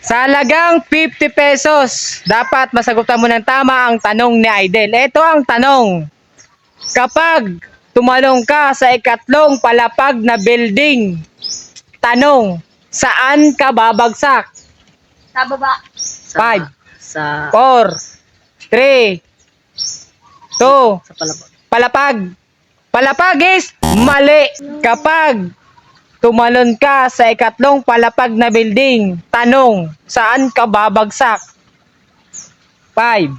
Sa halagang 50 pesos, dapat masagutan mo ng tama ang tanong ni Idel. Ito ang tanong. Kapag tumalong ka sa ikatlong palapag na building, tanong, saan ka babagsak? Sa baba. 5, Sa 4, 3, 2, sa palabas. palapag. Palapag is mali. Kapag tumalon ka sa ikatlong palapag na building, tanong, saan ka babagsak? 5,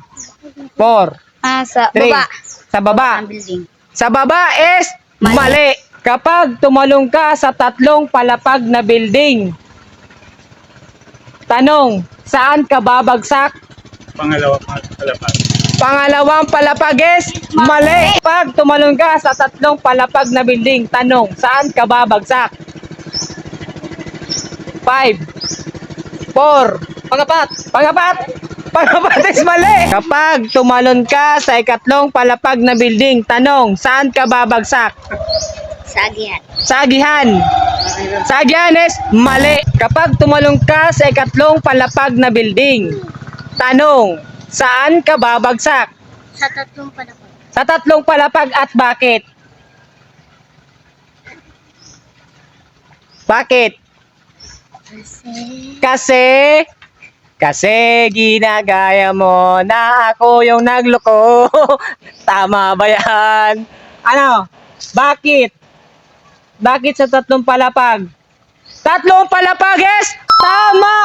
4, Sa 3, baba. sa baba. Ang building. Sa baba is mali. Kapag tumalong ka sa tatlong palapag na building, tanong, saan ka babagsak? Pangalawang palapag. Pangalawang palapag is mali. Pag tumalon ka sa tatlong palapag na building, tanong, saan ka babagsak? 5, 4, pangapat is mali. Kapag tumalon ka sa ikatlong palapag na building, tanong, saan ka babagsak? Sagihan. Sagihan. Sagihan is mali. Kapag tumalong ka sa ikatlong palapag na building, tanong, saan ka babagsak? Sa tatlong palapag. Sa tatlong palapag at bakit? Bakit? Kasi ginagaya mo na ako yung nagloko. Tama ba yan? Ano? Bakit? Bakit sa tatlong palapag? Tatlong palapag is tama!